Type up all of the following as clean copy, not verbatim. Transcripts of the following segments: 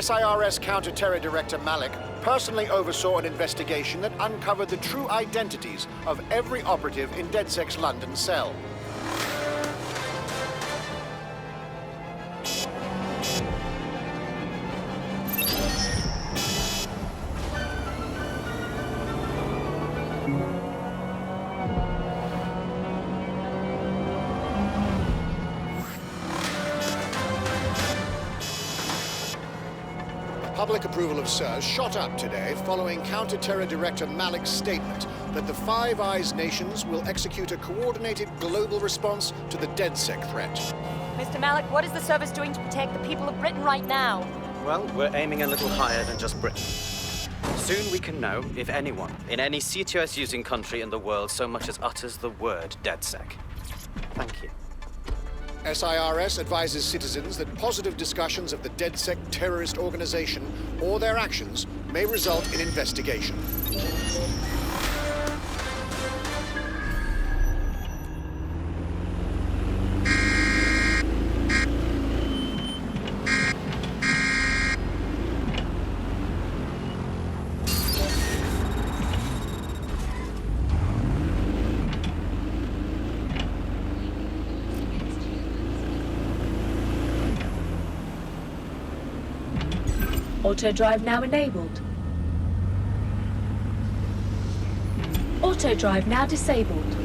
SIRS Counter-Terror Director Mailick personally oversaw an investigation that uncovered the true identities of every operative in DedSec's London cell. Public approval of SIRS shot up today following Counter-Terror Director Mailick's statement that the Five Eyes nations will execute a coordinated global response to the DedSec threat. Mr. Mailick, what is the service doing to protect the people of Britain right now? Well, we're aiming a little higher than just Britain. Soon we can know if anyone in any CTOS-using country in the world so much as utters the word DedSec. Thank you. SIRS advises citizens that positive discussions of the DedSec terrorist organization or their actions may result in investigation. Auto drive now enabled. Auto drive now disabled.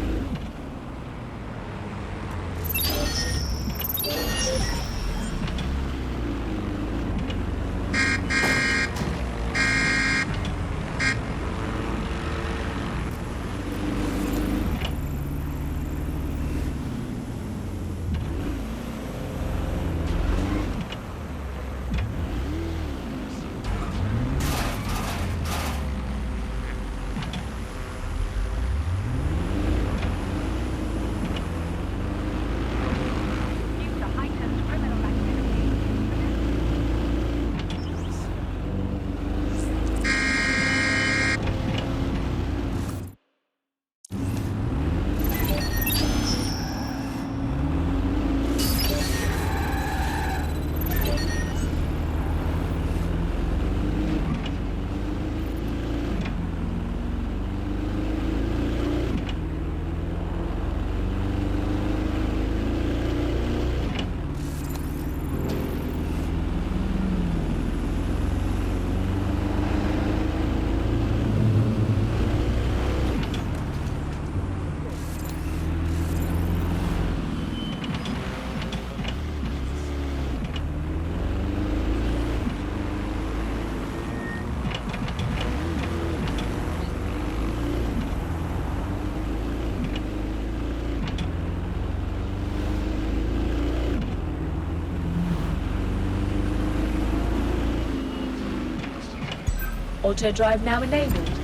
Auto drive now enabled.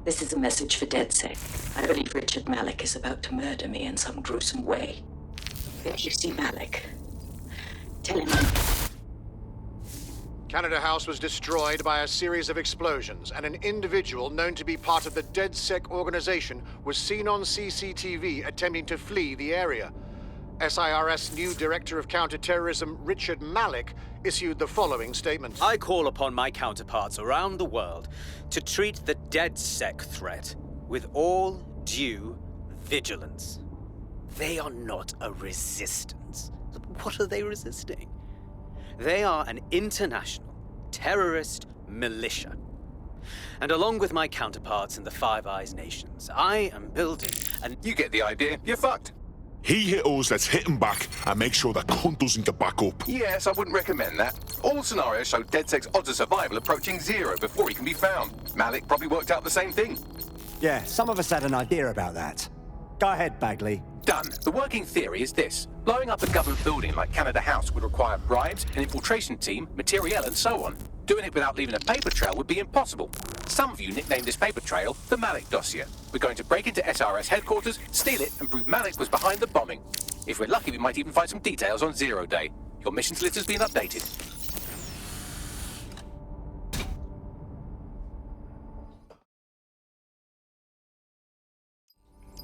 This is a message for DedSec. I believe Richard Mailick is about to murder me in some gruesome way. If you see Mailick, tell him Canada House was destroyed by a series of explosions, and an individual known to be part of the DedSec organization was seen on CCTV attempting to flee the area. SIRS new Director of Counterterrorism Richard Mailick issued the following statement. I call upon my counterparts around the world to treat the DedSec threat with all due vigilance. They are not a resistance. What are they resisting? They are an international terrorist militia. And along with my counterparts in the Five Eyes nations, I am building an... You get the idea. You're fucked. He hit us, let's hit him back and make sure that cunt doesn't get back up. Yes, I wouldn't recommend that. All scenarios show DedSec's odds of survival approaching 0 before he can be found. Mailick probably worked out the same thing. Yeah, some of us had an idea about that. Go ahead, Bagley. Done. The working theory is this. Blowing up a government building like Canada House would require bribes, an infiltration team, materiel, and so on. Doing it without leaving a paper trail would be impossible. Some of you nicknamed this paper trail the Mailick dossier. We're going to break into SRS headquarters, steal it, and prove Mailick was behind the bombing. If we're lucky, we might even find some details on 0 Day. Your missions list has been updated.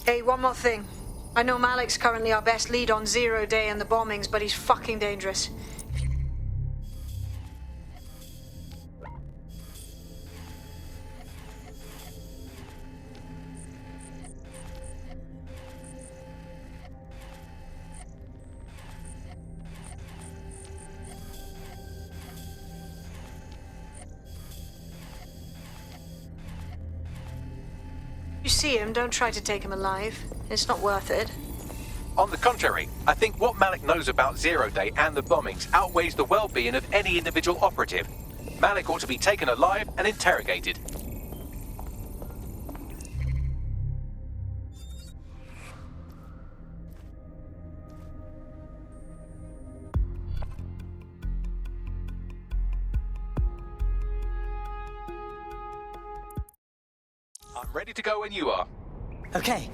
Hey, one more thing. I know Malik's currently our best lead on 0 Day and the bombings, but he's fucking dangerous. You see him, don't try to take him alive. It's not worth it. On the contrary, I think what Mailick knows about 0 Day and the bombings outweighs the well-being of any individual operative. Mailick ought to be taken alive and interrogated. I'm ready to go when you are. Okay.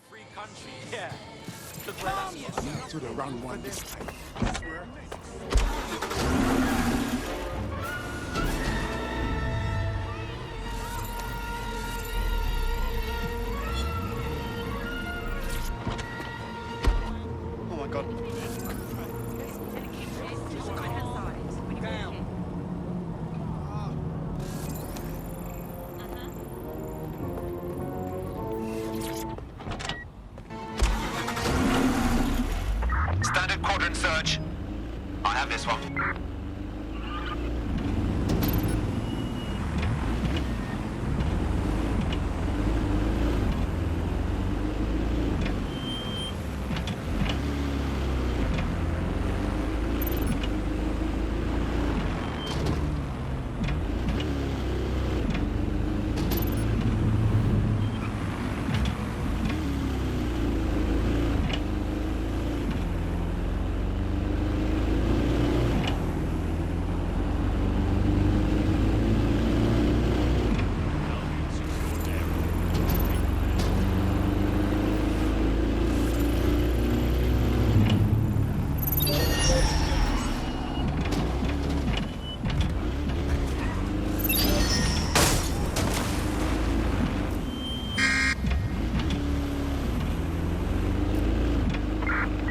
Free country, yeah. Come To the wrong one this time. Oh my god. Standard quadrant search. I have this one.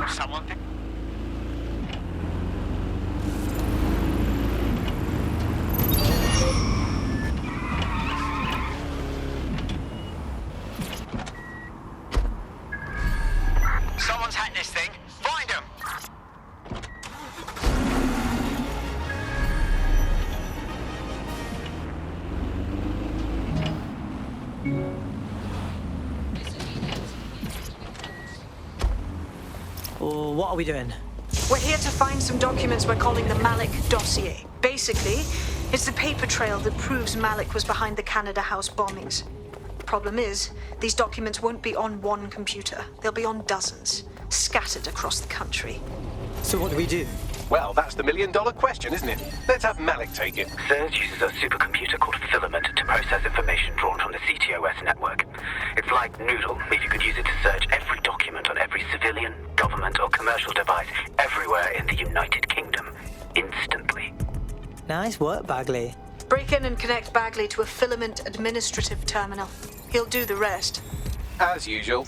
Someone pick. Someone's hacked this thing. Find him. Oh, what are we doing? We're here to find some documents we're calling the Mailick dossier. Basically, it's the paper trail that proves Mailick was behind the Canada House bombings. Problem is, these documents won't be on one computer. They'll be on dozens, scattered across the country. So what do we do? Well, that's the million-dollar question, isn't it? Let's have Mailick take it. Surge uses a supercomputer called Filament to process information drawn from the CTOS network. It's like Noodle, if you could use it to search every document on every civilian, government, or commercial device everywhere in the United Kingdom, instantly. Nice work, Bagley. Break in and connect Bagley to a Filament administrative terminal. He'll do the rest. As usual.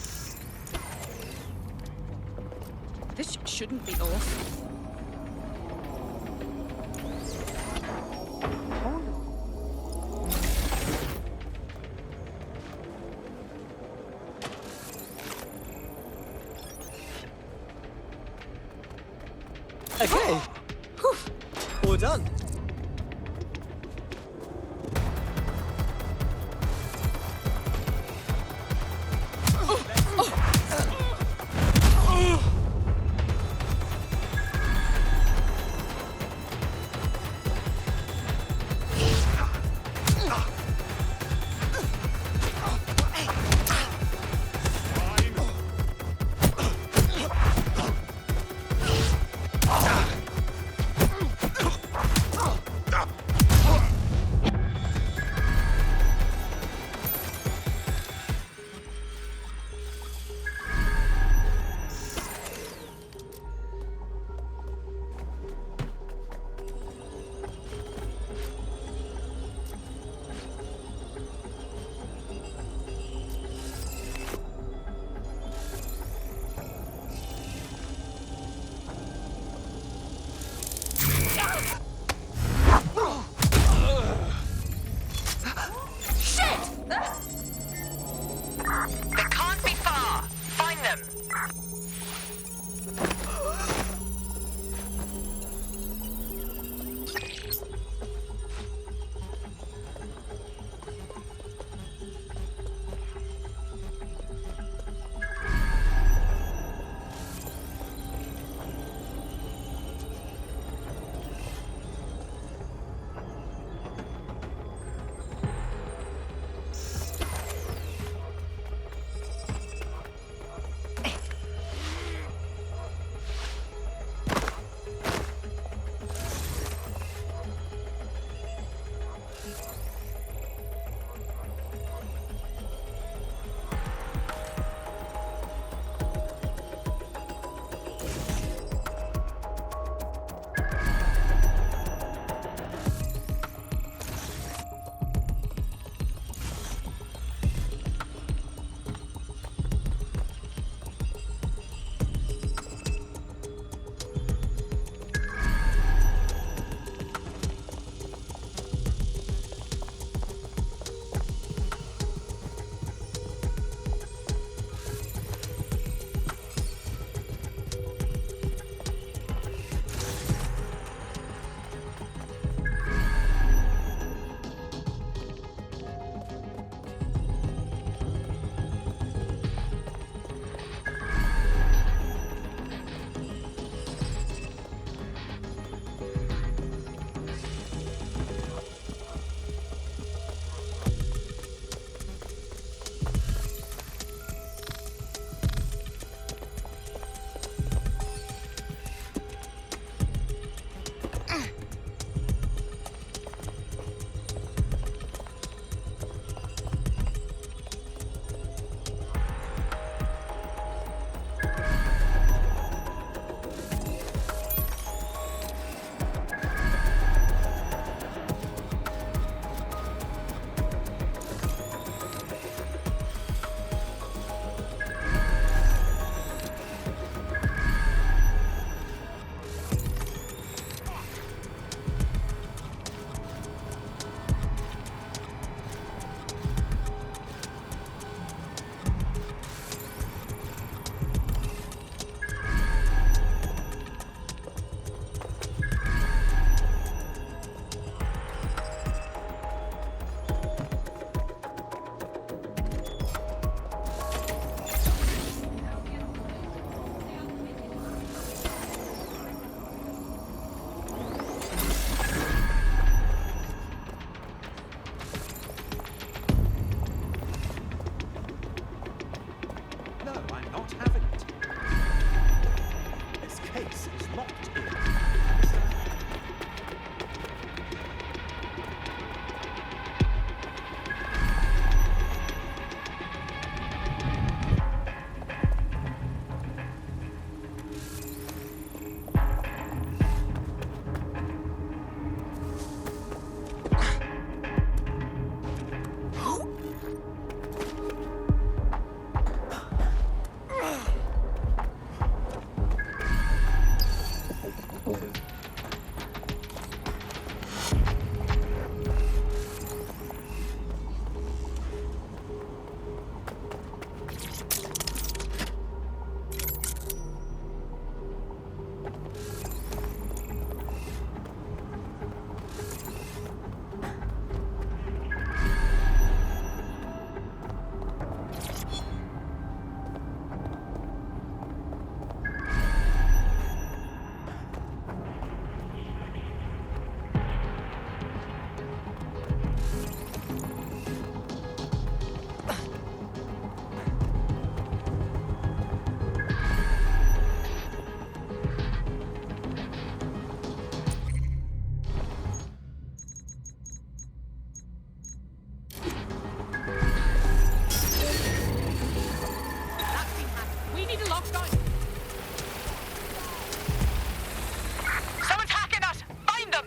This shouldn't be off. Okay. Whew. All done. We need a lockdown. Someone's hacking us! Find them!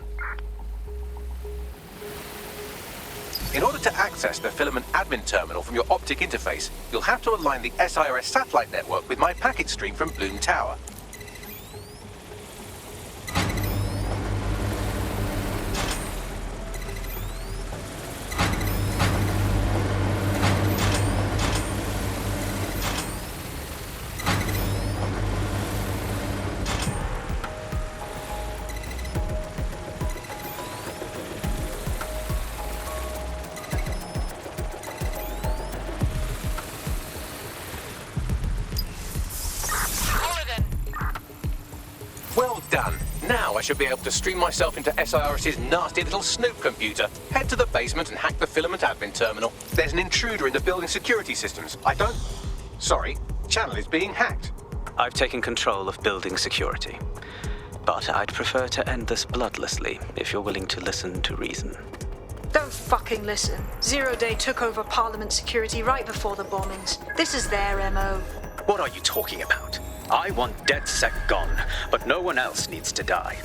In order to access the filament admin terminal from your optic interface, you'll have to align the SIRS satellite network with my packet stream from Bloom Tower. Well done. Now I should be able to stream myself into SIRS's nasty little snoop computer, head to the basement and hack the filament admin terminal. There's an intruder in the building security systems. Sorry, channel is being hacked. I've taken control of building security. But I'd prefer to end this bloodlessly if you're willing to listen to reason. Don't fucking listen. Zero Day took over Parliament security right before the bombings. This is their MO. What are you talking about? I want DedSec gone, but no one else needs to die.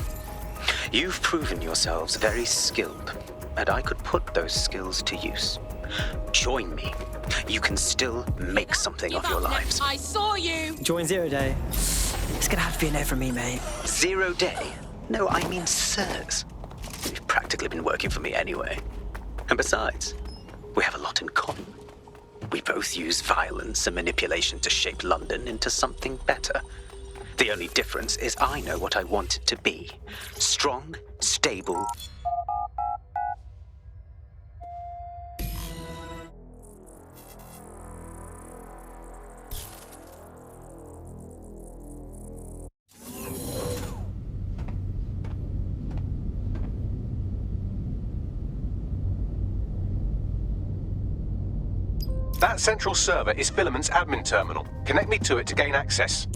You've proven yourselves very skilled, and I could put those skills to use. Join me. You can still make something of your lives. I saw you. Join Zero Day. It's gonna have to be a no from me, mate. 0 Day? No, I mean SIRS. You've practically been working for me anyway. And besides, we have a lot in common. We both use violence and manipulation to shape London into something better. The only difference is I know what I want it to be. Strong, stable. That central server is Filament's admin terminal. Connect me to it to gain access.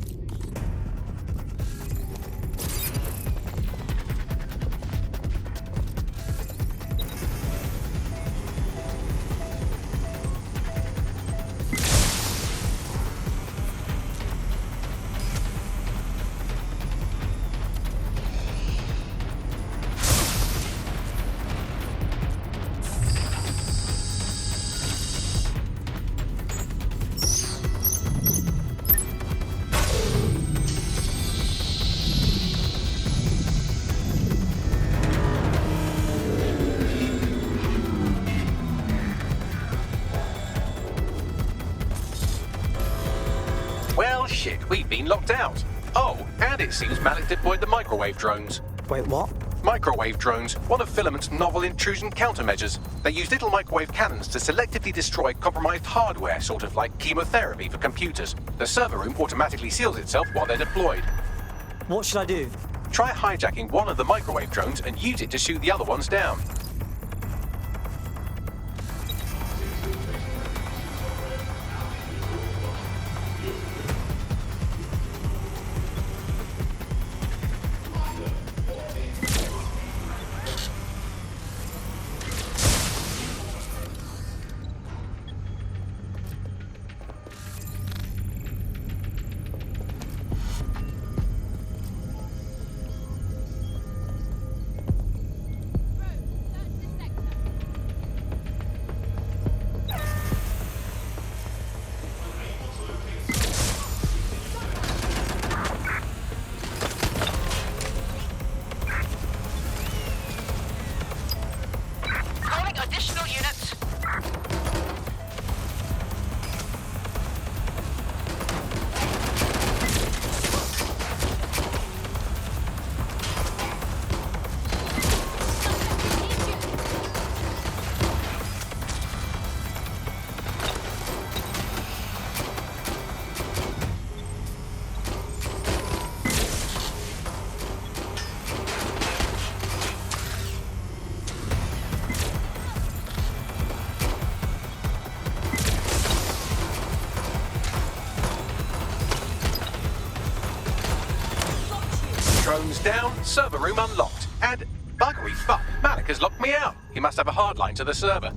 Well, shit, we've been locked out. Oh, and it seems Mailick deployed the microwave drones. Wait, what? Microwave drones, one of Filament's novel intrusion countermeasures. They use little microwave cannons to selectively destroy compromised hardware, sort of like chemotherapy for computers. The server room automatically seals itself while they're deployed. What should I do? Try hijacking one of the microwave drones and use it to shoot the other ones down. Drones down, server room unlocked. And buggery fuck, Mailick has locked me out. He must have a hard line to the server.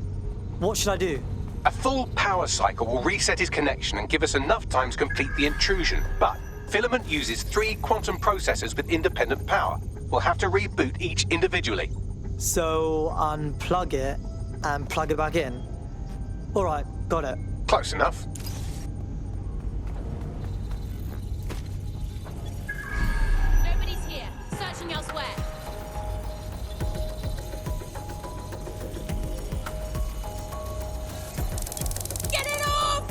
What should I do? A full power cycle will reset his connection and give us enough time to complete the intrusion. But Filament uses 3 quantum processors with independent power. We'll have to reboot each individually. So, unplug it and plug it back in. Alright, got it. Close enough. Nobody's here. Searching elsewhere. Get it off!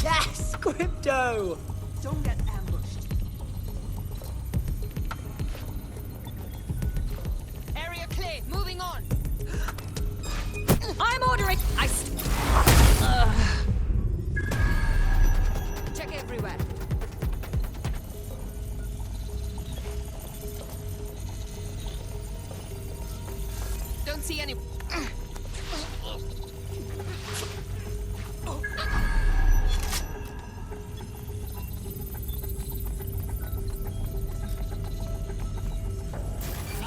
Yes! Crypto! Don't get ambushed. Area clear. Moving on. I'm ordering. Check everywhere. Don't see any.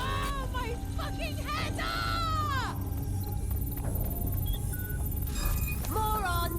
Oh, my fucking head! Ah! Moron!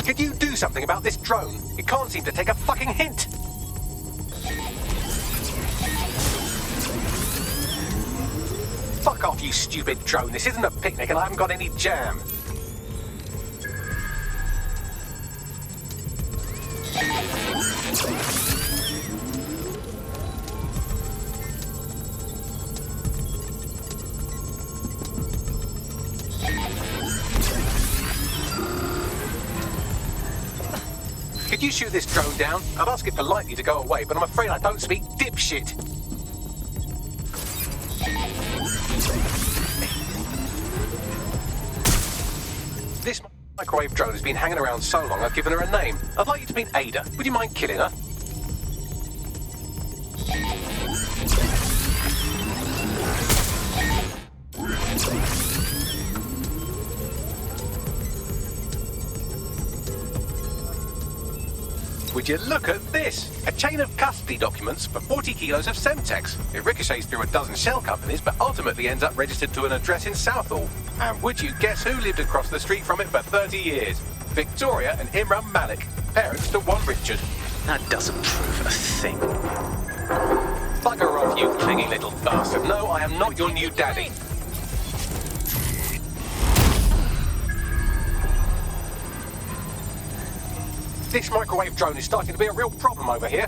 Could you do something about this drone? It can't seem to take a fucking hint. Fuck off, you stupid drone. This isn't a picnic and I haven't got any jam. Could you shoot this drone down? I'd ask it politely to go away, but I'm afraid I don't speak dipshit. This microwave drone has been hanging around so long I've given her a name. I'd like you to meet Ada. Would you mind killing her? Would you look at this? A chain of custody documents for 40 kilos of Semtex. It ricochets through a dozen shell companies, but ultimately ends up registered to an address in Southall. And would you guess who lived across the street from it for 30 years? Victoria and Imran Mailick, parents to one Richard. That doesn't prove a thing. Bugger off, you clingy little bastard. No, I am not your new daddy. This microwave drone is starting to be a real problem over here.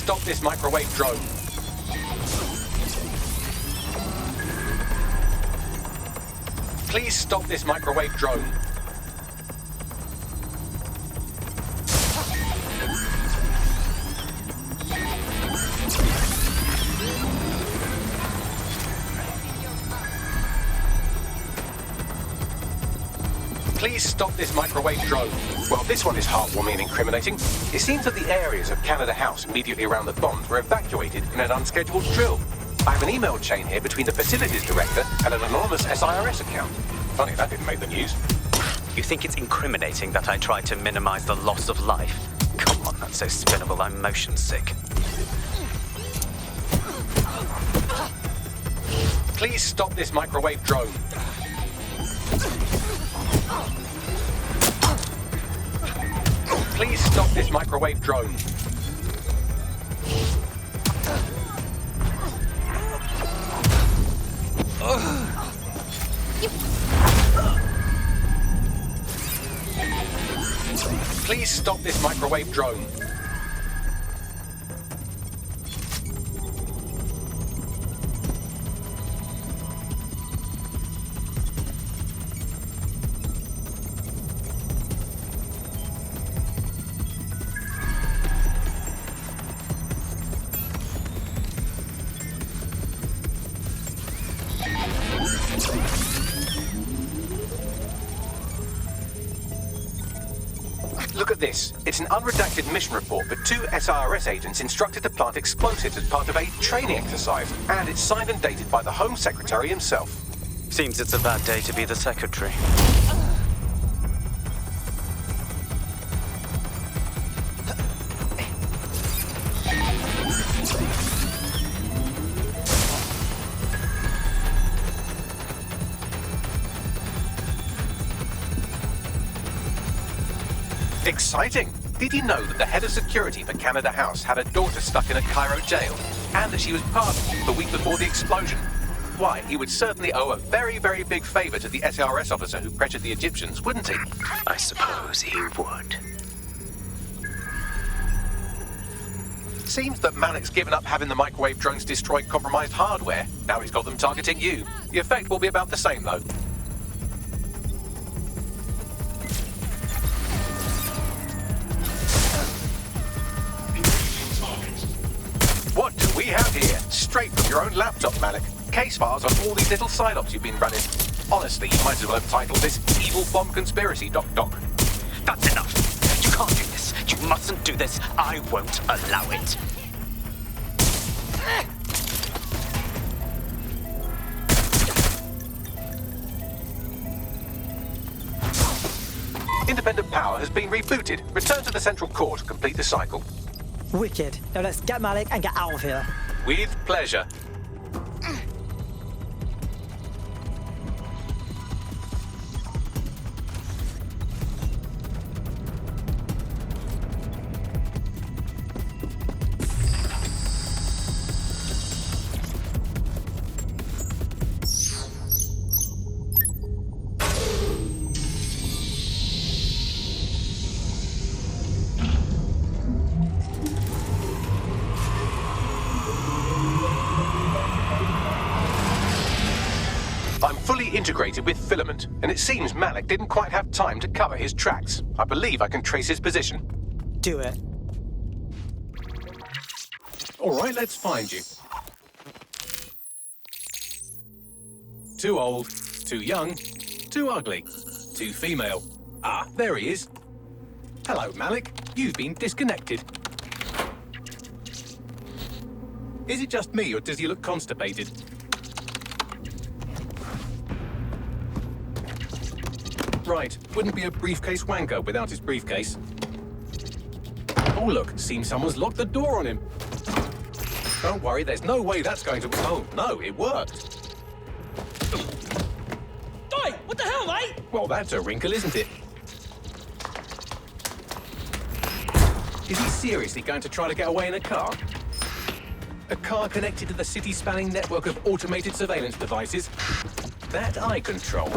stop this microwave drone. Please stop this microwave drone. Please stop this microwave drone. Well, this one is heartwarming and incriminating. It seems that the areas of Canada House immediately around the bombs were evacuated in an unscheduled drill. I have an email chain here between the facilities director and an anonymous SIRS account. Funny that didn't make the news. You think it's incriminating that I tried to minimize the loss of life? Come on, that's so spinnable, I'm motion sick. Please stop this microwave drone. Please stop this microwave drone. Please stop this microwave drone. Look at this. It's an unredacted mission report for 2 SIRS agents instructed to plant explosives as part of a training exercise. And it's signed and dated by the Home Secretary himself. Seems it's a bad day to be the secretary. Exciting! Did you know that the head of security for Canada House had a daughter stuck in a Cairo jail, and that she was pardoned the week before the explosion? Why, he would certainly owe a very, very big favor to the SRS officer who pressured the Egyptians, wouldn't he? I suppose he would. Seems that Malik's given up having the microwave drones destroy compromised hardware. Now he's got them targeting you. The effect will be about the same, though. What do we have here? Straight from your own laptop, Mailick. Case files on all these little side-ops you've been running. Honestly, you might as well have titled this Evil Bomb Conspiracy, Doc. That's enough. You can't do this. You mustn't do this. I won't allow it. Independent power has been rebooted. Return to the central core to complete the cycle. Wicked. Now let's get Mailick and get out of here. With pleasure. I'm fully integrated with Filament, and it seems Mailick didn't quite have time to cover his tracks. I believe I can trace his position. Do it. All right, let's find you. Too old, too young, too ugly, too female. Ah, there he is. Hello, Mailick. You've been disconnected. Is it just me, or does he look constipated? Right, wouldn't be a briefcase wanker without his briefcase. Oh look, seems someone's locked the door on him. Don't worry, there's no way that's going to... Oh, no, it worked. Oi, what the hell, mate? Well, that's a wrinkle, isn't it? Is he seriously going to try to get away in a car? A car connected to the city-spanning network of automated surveillance devices? That I control.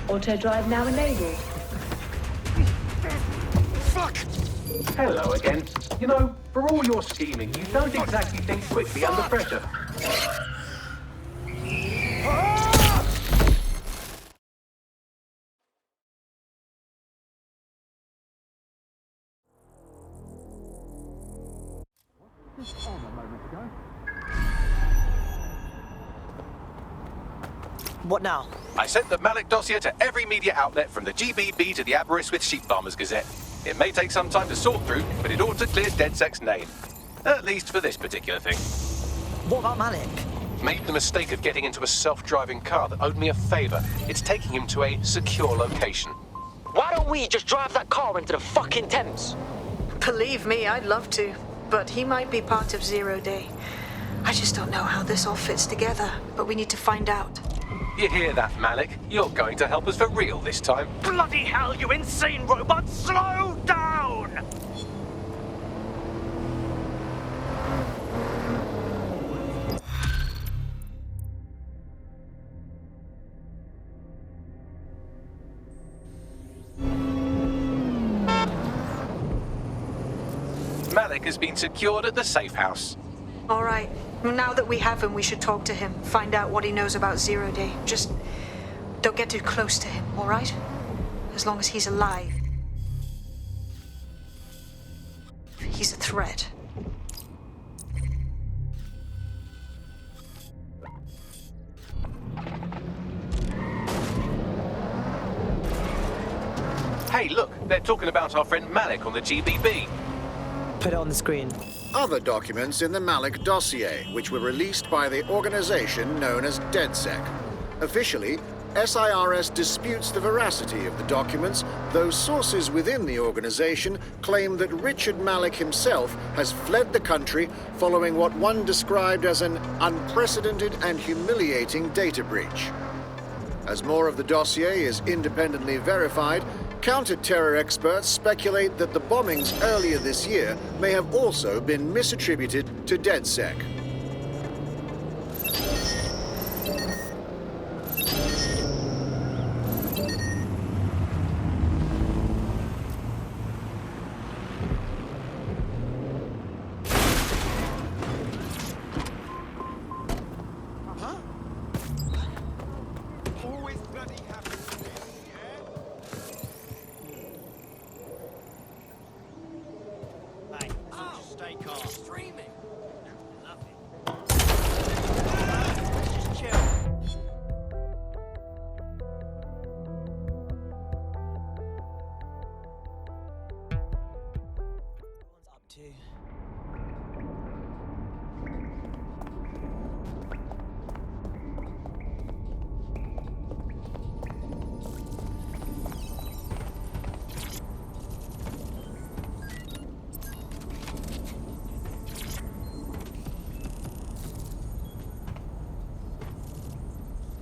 Auto drive now enabled. Fuck! Hello again. You know, for all your scheming, you don't exactly think quickly under pressure. What now? I sent the Mailick dossier to every media outlet from the GBB to the Aberystwyth Sheep Farmers Gazette. It may take some time to sort through, but it ought to clear DedSec's name. At least for this particular thing. What about Mailick? Made the mistake of getting into a self-driving car that owed me a favor. It's taking him to a secure location. Why don't we just drive that car into the fucking Thames? Believe me, I'd love to. But he might be part of Zero Day. I just don't know how this all fits together, but we need to find out. You hear that, Mailick? You're going to help us for real this time. Bloody hell, you insane robot! Slow down! Mailick has been secured at the safe house. All right. Now that we have him, we should talk to him, find out what he knows about Zero Day. Just don't get too close to him, all right? As long as he's alive. He's a threat. Hey, look, they're talking about our friend Mailick on the GBB. Put it on the screen. Other documents in the Mailick dossier, which were released by the organization known as DedSec. Officially, SIRS disputes the veracity of the documents, though sources within the organization claim that Richard Mailick himself has fled the country following what one described as an unprecedented and humiliating data breach. As more of the dossier is independently verified, counter-terror experts speculate that the bombings earlier this year may have also been misattributed to DedSec.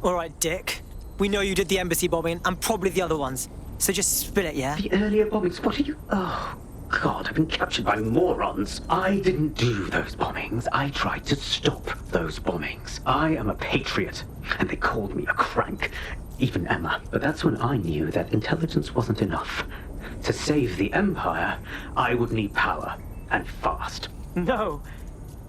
All right, Dick. We know you did the embassy bombing and probably the other ones. So just spit it, yeah? The earlier bombings? What are you... Oh, God, I've been captured by morons. I didn't do those bombings. I tried to stop those bombings. I am a patriot, and they called me a crank. Even Emma. But that's when I knew that intelligence wasn't enough. To save the Empire, I would need power, and fast. No.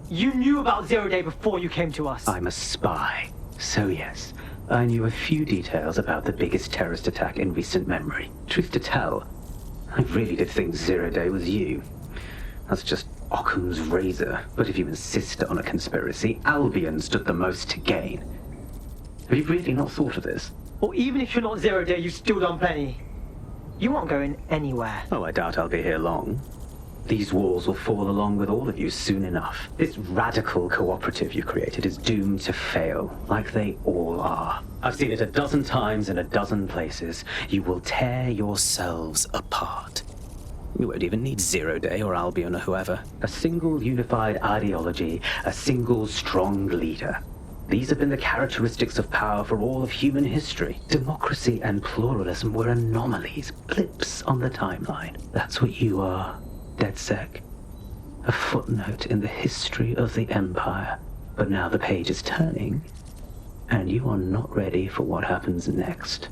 You knew about Zero Day before you came to us. I'm a spy. So yes, I knew a few details about the biggest terrorist attack in recent memory. Truth to tell, I really did think Zero Day was you. That's just Occam's razor. But if you insist on a conspiracy, Albion stood the most to gain. Have you really not thought of this? Or even if you're not Zero Day, you've still done plenty. You aren't going anywhere. Oh, I doubt I'll be here long. These walls will fall along with all of you soon enough. This radical cooperative you created is doomed to fail, like they all are. I've seen it a dozen times in a dozen places. You will tear yourselves apart. You won't even need Zero Day or Albion or whoever. A single unified ideology, a single strong leader. These have been the characteristics of power for all of human history. Democracy and pluralism were anomalies, blips on the timeline. That's what you are. DedSec. A footnote in the history of the Empire. But now the page is turning, and you are not ready for what happens next.